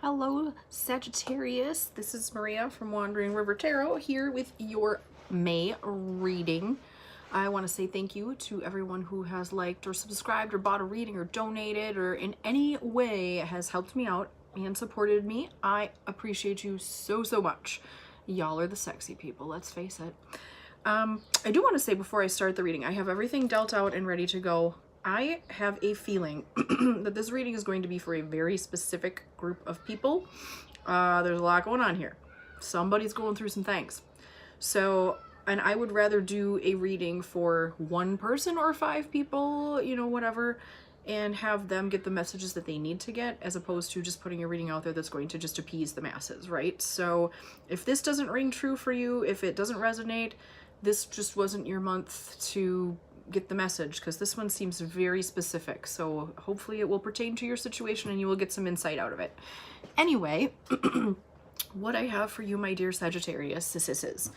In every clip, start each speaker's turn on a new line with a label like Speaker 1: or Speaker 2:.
Speaker 1: Hello, Sagittarius. This is Maria from Wandering River Tarot here with your May reading. I want to say thank you to everyone who has liked or subscribed or bought a reading or donated or in any way has helped me out and supported me. I appreciate you so much. Y'all are the sexy people, let's face it. I do want to say before I start the reading, I have everything dealt out and ready to go. I have a feeling that this reading is going to be for a very specific group of people. There's a lot going on here. Somebody's going through some things. So, and I would rather do a reading for one person or 5 people, you know, whatever, and have them get the messages that they need to get, as opposed to just putting a reading out there that's going to just appease the masses, right? So if this doesn't ring true for you, if it doesn't resonate, this just wasn't your month to get the message, because this one seems very specific. So hopefully it will pertain to your situation and you will get some insight out of it. Anyway, what I have for you, my dear Sagittarius, is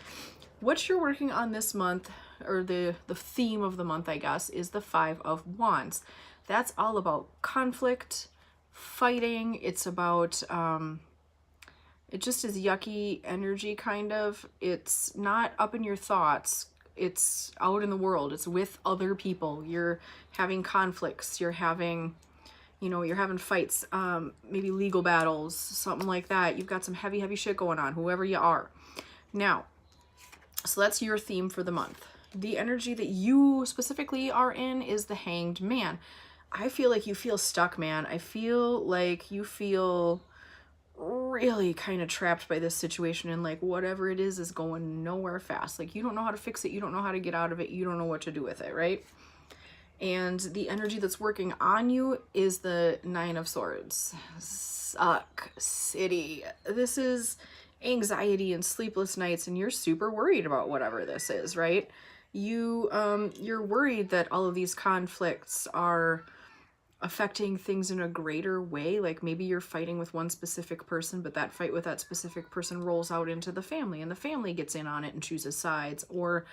Speaker 1: what you're working on this month, or the theme of the month, I guess, is the 5 of Wands. That's all about conflict, fighting. It's about it just is yucky energy, kind of. It's not up in your thoughts. It's out in the world. It's with other people. You're having conflicts. You're having, you know, you're having fights, maybe legal battles, something like that. You've got some heavy shit going on, whoever you are. Now, so that's your theme for the month. The energy that you specifically are in is the Hanged Man. I feel like you feel stuck, man. I feel like you feel really kind of trapped by this situation, and like whatever it is going nowhere fast. Like you don't know how to fix it, you don't know how to get out of it, you don't know what to do with it, right? And the energy that's working on you is the 9 of Swords. Suck city. This is anxiety and sleepless nights, and you're super worried about whatever this is, right? You're worried that all of these conflicts are affecting things in a greater way. Like maybe you're fighting with one specific person, but that fight with that specific person rolls out into the family, and the family gets in on it and chooses sides. Or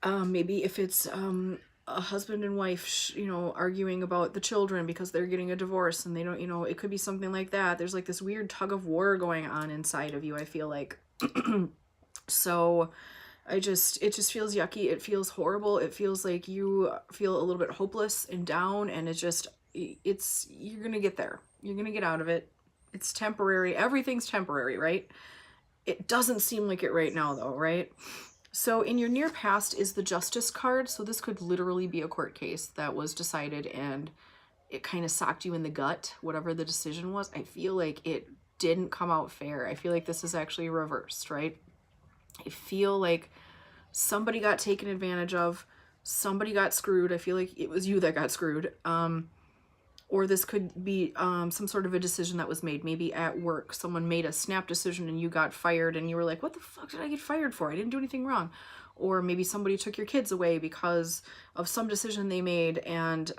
Speaker 1: maybe if it's a husband and wife, you know, arguing about the children because they're getting a divorce and they don't, you know, it could be something like that. There's like this weird tug of war going on inside of you, I feel like. So it just feels yucky. It feels horrible. It feels like you feel a little bit hopeless and down, and you're gonna get there. You're gonna get out of it. It's temporary. Everything's temporary, right? It doesn't seem like it right now though, right? So in your near past is the Justice card. So this could literally be a court case that was decided and it kind of socked you in the gut, whatever the decision was. I feel like it didn't come out fair. I feel like this is actually reversed, right? I feel like somebody got taken advantage of, somebody got screwed. I feel like it was you that got screwed. Or this could be some sort of a decision that was made, maybe at work. Someone made a snap decision and you got fired, and you were like, what the fuck did I get fired for? I didn't do anything wrong. Or maybe somebody took your kids away because of some decision they made, and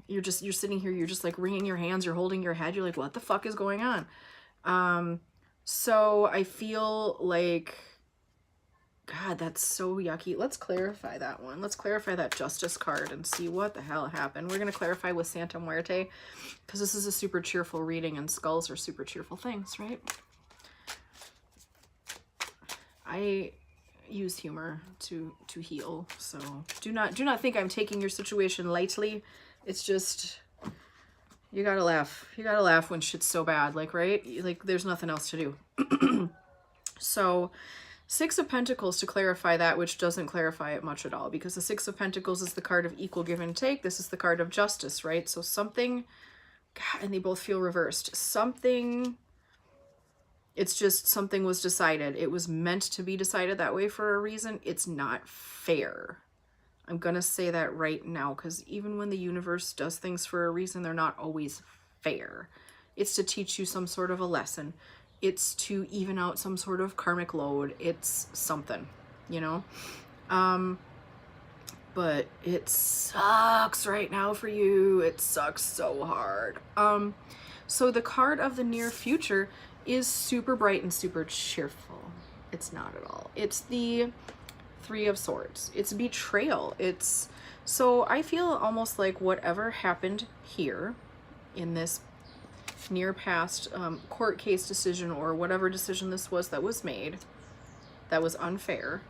Speaker 1: you're sitting here, you're just like wringing your hands, you're holding your head, you're like, what the fuck is going on? So I feel like, God, that's so yucky. Let's clarify that one. Let's clarify that Justice card and see what the hell happened. We're going to clarify with Santa Muerte, because this is a super cheerful reading, and skulls are super cheerful things, right? I use humor to heal, so do not think I'm taking your situation lightly. It's just, you gotta laugh. You gotta laugh when shit's so bad, like, right? Like, there's nothing else to do. So 6 of Pentacles to clarify that, which doesn't clarify it much at all, because the 6 of Pentacles is the card of equal give and take. This is the card of justice, right? So something, God, and they both feel reversed. Something, it's just something was decided. It was meant to be decided that way for a reason. It's not fair. I'm gonna say that right now, because even when the universe does things for a reason, they're not always fair. It's to teach you some sort of a lesson. It's to even out some sort of karmic load. It's something, you know? But it sucks right now for you. It sucks so hard. So the card of the near future is super bright and super cheerful. It's not at all. It's the 3 of Swords. It's betrayal. So I feel almost like whatever happened here in this near past court case decision or whatever decision this was that was made that was unfair,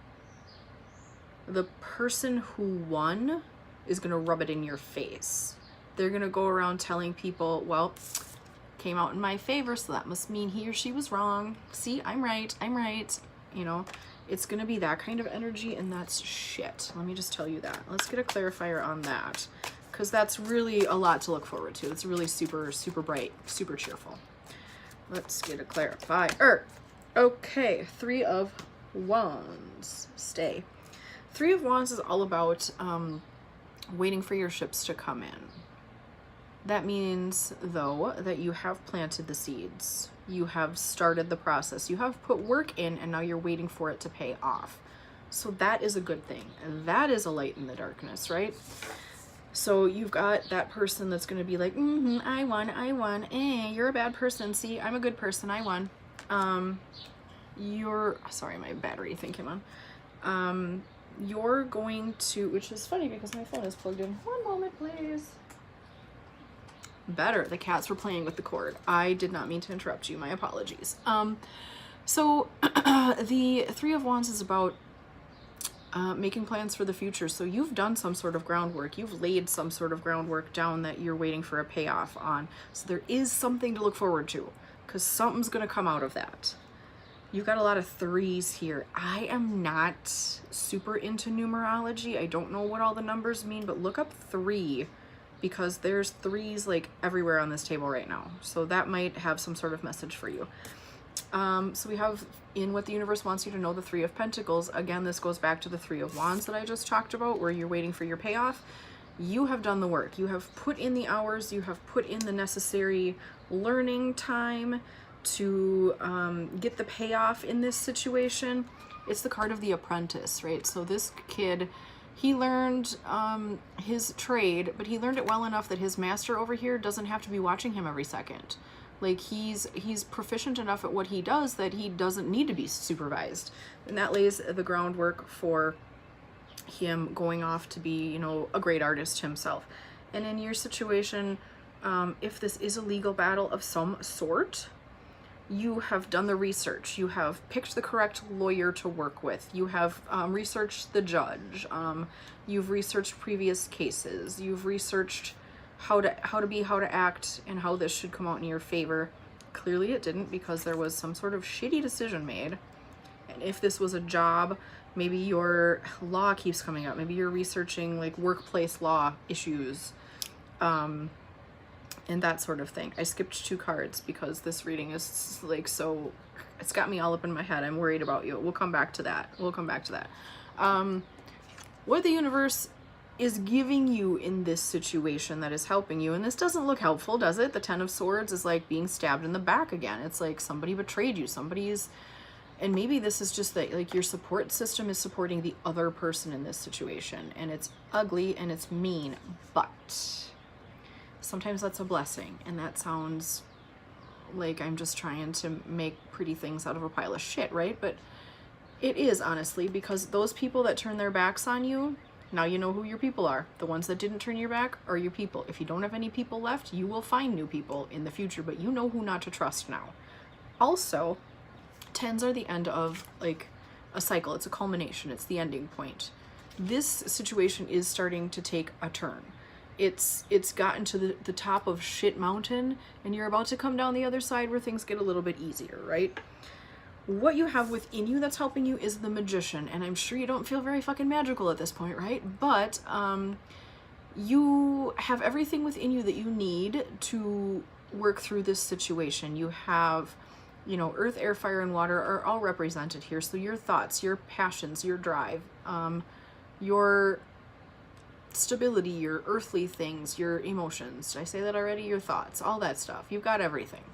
Speaker 1: the person who won is going to rub it in your face. They're going to go around telling people, well, came out in my favor, so that must mean he or she was wrong. See, I'm right, I'm right. You know, it's going to be that kind of energy, and that's shit. Let me just tell you that. Let's get a clarifier on that, because that's really a lot to look forward to. It's really super, super bright, super cheerful. Let's get a clarifier. Okay, Three of Wands. Stay. Three of Wands is all about waiting for your ships to come in. That means, though, that you have planted the seeds. You have started the process. You have put work in, and now you're waiting for it to pay off. So that is a good thing. And that is a light in the darkness, right? So you've got that person that's going to be like, I won. You're a bad person. See, I'm a good person. I won. Sorry, my battery thing came on. You're going to, which is funny because my phone is plugged in. One moment, please. Better. The cats were playing with the cord. I did not mean to interrupt you. My apologies. So the Three of Wands is about making plans for the future. So you've done some sort of groundwork. You've laid some sort of groundwork down that you're waiting for a payoff on. So there is something to look forward to, because something's going to come out of that. You've got a lot of threes here. I am not super into numerology. I don't know what all the numbers mean, but look up 3, because there's threes like everywhere on this table right now. So that might have some sort of message for you. So we have, in what the universe wants you to know, the Three of Pentacles. Again, this goes back to the Three of Wands that I just talked about, where you're waiting for your payoff. You have done the work. You have put in the hours. You have put in the necessary learning time to get the payoff in this situation. It's the card of the Apprentice, right? So this kid, he learned his trade, but he learned it well enough that his master over here doesn't have to be watching him every second. Like, he's proficient enough at what he does that he doesn't need to be supervised. And that lays the groundwork for him going off to be, you know, a great artist himself. And in your situation, if this is a legal battle of some sort, you have done the research. You have picked the correct lawyer to work with. You have researched the judge. You've researched previous cases. You've researched how to act, and how this should come out in your favor. Clearly it didn't, because there was some sort of shitty decision made. And if this was a job, maybe your law keeps coming up. Maybe you're researching like workplace law issues, and that sort of thing. I skipped 2 cards because this reading is like, so it's got me all up in my head. I'm worried about you. We'll come back to that. What the universe is giving you in this situation that is helping you, and this doesn't look helpful, does it? The Ten of Swords is like being stabbed in the back again. It's like somebody betrayed you. And maybe this is just that, like, your support system is supporting the other person in this situation, and it's ugly and it's mean, but sometimes that's a blessing. And that sounds like I'm just trying to make pretty things out of a pile of shit, right? But it is, honestly, because those people that turn their backs on you, now you know who your people are. The ones that didn't turn your back are your people. If you don't have any people left, you will find new people in the future, but you know who not to trust now. Also, 10s are the end of like a cycle. It's a culmination. It's the ending point. This situation is starting to take a turn. It's gotten to the top of shit mountain, and you're about to come down the other side where things get a little bit easier, right? What you have within you that's helping you is the Magician, and I'm sure you don't feel very fucking magical at this point, right? But you have everything within you that you need to work through this situation. You have, you know, earth, air, fire, and water are all represented here. So your thoughts, your passions, your drive, your stability, your earthly things, your emotions. Did I say that already? Your thoughts, all that stuff. You've got everything.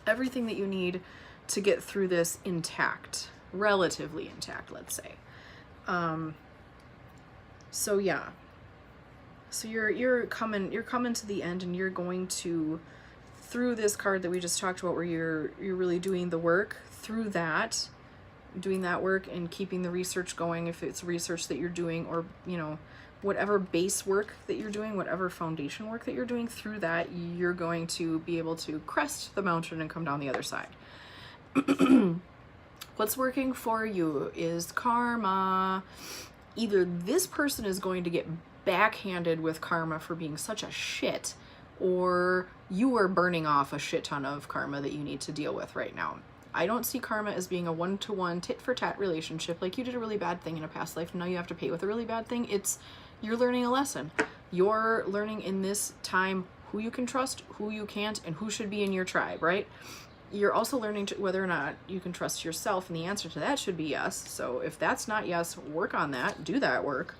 Speaker 1: Everything that you need to get through this intact, relatively intact, let's say. So yeah. So you're coming to the end, and you're going to, through this card that we just talked about, where you're really doing the work, through that, doing that work and keeping the research going, if it's research that you're doing, or, you know, whatever base work that you're doing, whatever foundation work that you're doing, through that, you're going to be able to crest the mountain and come down the other side. What's working for you is karma. Either this person is going to get backhanded with karma for being such a shit, or you are burning off a shit ton of karma that you need to deal with right now. I don't see karma as being a one-to-one tit-for-tat relationship. Like, you did a really bad thing in a past life, and now you have to pay with a really bad thing. You're learning a lesson. You're learning in this time who you can trust, who you can't, and who should be in your tribe, right? You're also learning whether or not you can trust yourself, and the answer to that should be yes. So if that's not yes, work on that. Do that work.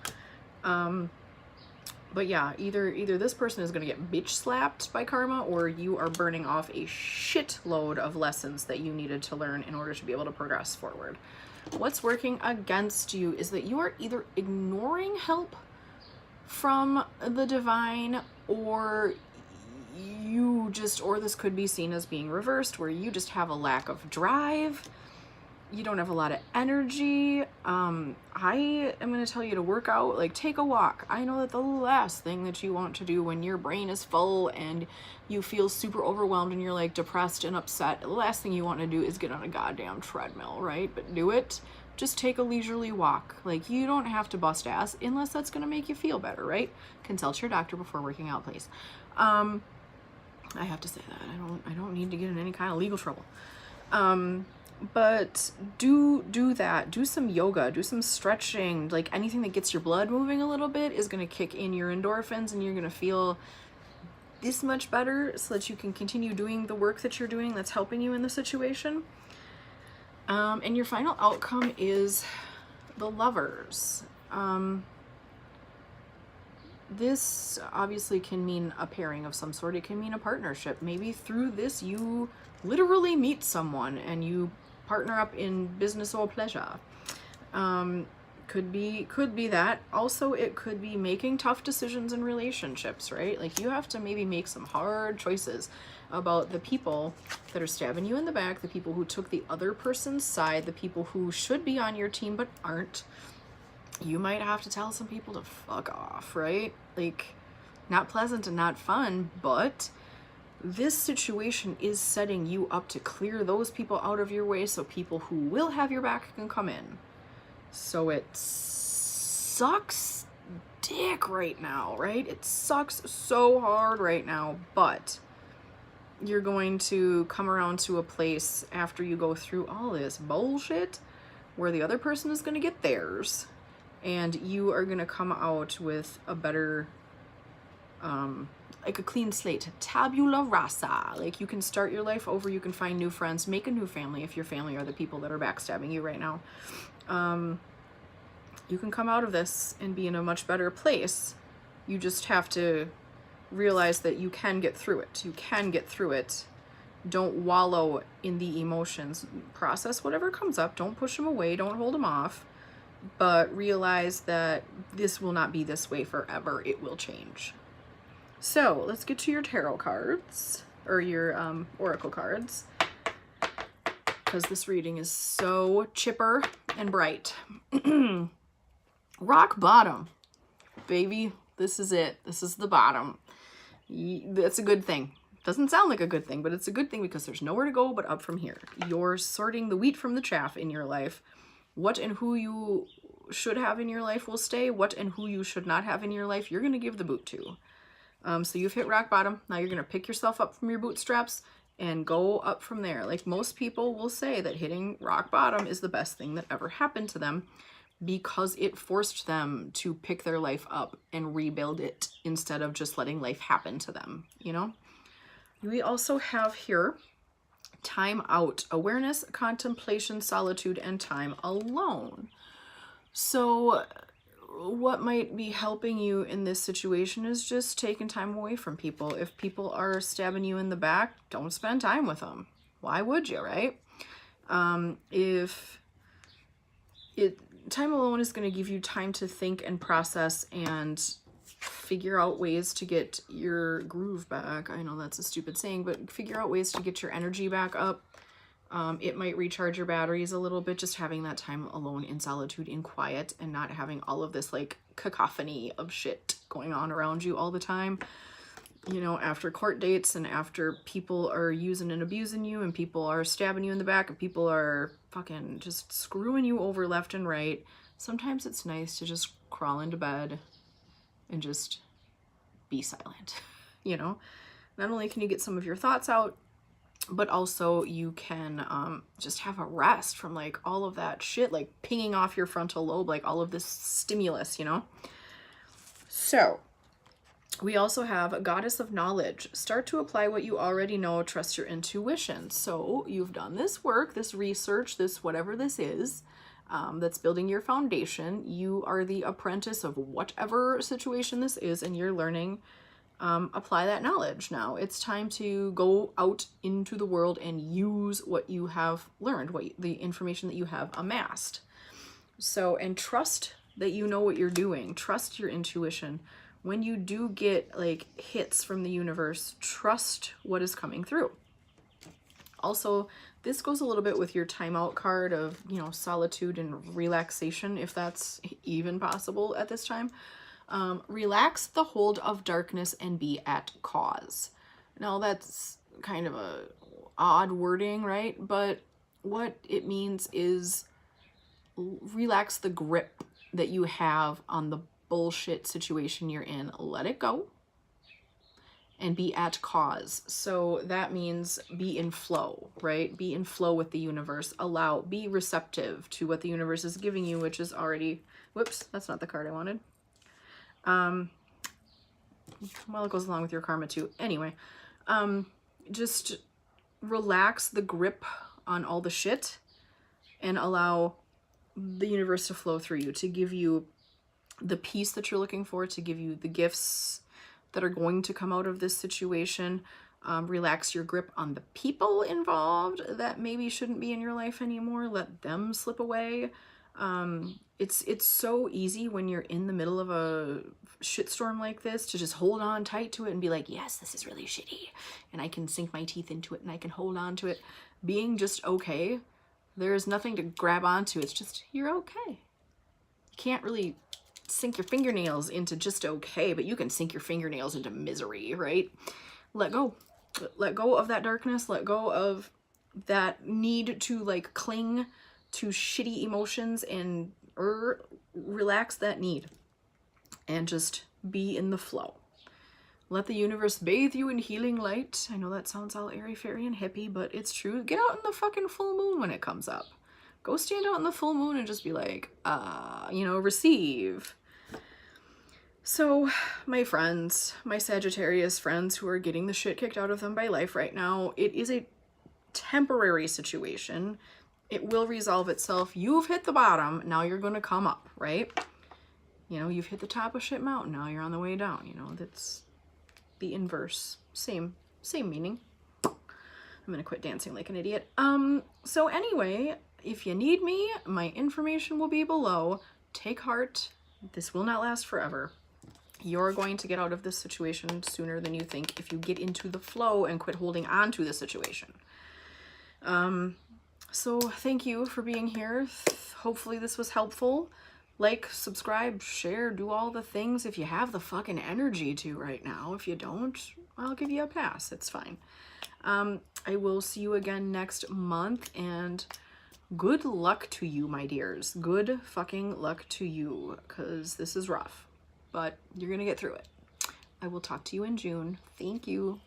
Speaker 1: But yeah, either this person is going to get bitch slapped by karma, or you are burning off a shitload of lessons that you needed to learn in order to be able to progress forward. What's working against you is that you are either ignoring help from the divine, or this could be seen as being reversed, where you just have a lack of drive. You don't have a lot of energy. I am going to tell you to work out, like take a walk. I know that the last thing that you want to do when your brain is full and you feel super overwhelmed and you're like depressed and upset, the last thing you want to do is get on a goddamn treadmill, right? But do it. Just take a leisurely walk. Like, you don't have to bust ass unless that's going to make you feel better, right? Consult your doctor before working out, please. I have to say that. I don't need to get in any kind of legal trouble. But do that. Do some yoga, do some stretching. Like, anything that gets your blood moving a little bit is going to kick in your endorphins, and you're going to feel this much better so that you can continue doing the work that you're doing that's helping you in the situation. And your final outcome is the Lovers. This obviously can mean a pairing of some sort. It can mean a partnership. Maybe through this you literally meet someone and you partner up in business or pleasure. Could be that. Also, it could be making tough decisions in relationships, right? Like, you have to maybe make some hard choices about the people that are stabbing you in the back, the people who took the other person's side, the people who should be on your team but aren't. You might have to tell some people to fuck off, right? Like, not pleasant and not fun, but this situation is setting you up to clear those people out of your way so people who will have your back can come in. So it sucks dick right now, right? It sucks so hard right now, but you're going to come around to a place after you go through all this bullshit where the other person is going to get theirs. And you are going to come out with a better, like a clean slate, tabula rasa. Like, you can start your life over, you can find new friends, make a new family if your family are the people that are backstabbing you right now. You can come out of this and be in a much better place. You just have to realize that you can get through it. You can get through it. Don't wallow in the emotions. Process whatever comes up. Don't push them away. Don't hold them off. But realize that this will not be this way forever. It will change. So let's get to your tarot cards, or your oracle cards, because this reading is so chipper and bright. Rock bottom, baby. This is it. This is the bottom. That's a good thing. Doesn't sound like a good thing, but it's a good thing because there's nowhere to go but up from here. You're sorting the wheat from the chaff in your life. What and who you should have in your life will stay. What and who you should not have in your life, you're going to give the boot to. So you've hit rock bottom. Now you're going to pick yourself up from your bootstraps and go up from there. Like, most people will say that hitting rock bottom is the best thing that ever happened to them, because it forced them to pick their life up and rebuild it instead of just letting life happen to them, you know? We also have here time out, awareness, contemplation, solitude, and time alone. So what might be helping you in this situation is just taking time away from people. If people are stabbing you in the back, don't spend time with them. Why would you, right? Time alone is going to give you time to think and process and figure out ways to get your groove back. I know that's a stupid saying, but figure out ways to get your energy back up. It might recharge your batteries a little bit, just having that time alone in solitude, in quiet, and not having all of this like cacophony of shit going on around you all the time. You know, after court dates and after people are using and abusing you and people are stabbing you in the back and people are fucking just screwing you over left and right, sometimes it's nice to just crawl into bed and just be silent, you know? Not only can you get some of your thoughts out, but also you can just have a rest from like all of that shit, like pinging off your frontal lobe, like all of this stimulus, you know? So we also have a goddess of knowledge. Start to apply what you already know. Trust your intuition. So you've done this work, this research, this whatever this is, that's building your foundation. You are the apprentice of whatever situation this is, and you're learning. Apply that knowledge now. It's time to go out into the world and use what you have learned, the information that you have amassed. So, and trust that you know what you're doing. Trust your intuition. When you do get like hits from the universe, trust what is coming through. Also, this goes a little bit with your timeout card of, you know, solitude and relaxation, if that's even possible at this time. Relax the hold of darkness and be at cause. Now that's kind of a odd wording, right? But what it means is relax the grip that you have on the bullshit situation you're in. Let it go and be at cause. So that means be in flow, right? Be in flow with the universe. Be receptive to what the universe is giving you, which is already, whoops, that's not the card I wanted. Well, it goes along with your karma too. Anyway, just relax the grip on all the shit and allow the universe to flow through you, to give you the peace that you're looking for, to give you the gifts that are going to come out of this situation. Relax your grip on the people involved that maybe shouldn't be in your life anymore. Let them slip away. It's so easy when you're in the middle of a shitstorm like this to just hold on tight to it and be like, yes, this is really shitty, and I can sink my teeth into it and I can hold on to it. Being just okay, there's nothing to grab onto. It's just, you're okay. You can't really sink your fingernails into just okay, but you can sink your fingernails into misery, right? Let go. Let go of that darkness. Let go of that need to like cling to shitty emotions and relax that need and just be in the flow. Let the universe bathe you in healing light. I know that sounds all airy-fairy and hippie, but it's true. Get out in the fucking full moon when it comes up. Go stand out in the full moon and just be like, you know, receive. So, my friends, my Sagittarius friends who are getting the shit kicked out of them by life right now, it is a temporary situation. It will resolve itself. You've hit the bottom. Now you're going to come up, right? You know, you've hit the top of shit mountain. Now you're on the way down. You know, that's the inverse. Same meaning. I'm going to quit dancing like an idiot. So anyway, if you need me, my information will be below. Take heart. This will not last forever. You're going to get out of this situation sooner than you think if you get into the flow and quit holding on to the situation. So thank you for being here. Hopefully this was helpful. Like, subscribe, share, do all the things if you have the fucking energy to right now. If you don't, I'll give you a pass. It's fine. I will see you again next month, and good luck to you, my dears. Good fucking luck to you, because this is rough, but you're gonna get through it. I will talk to you in June. Thank you.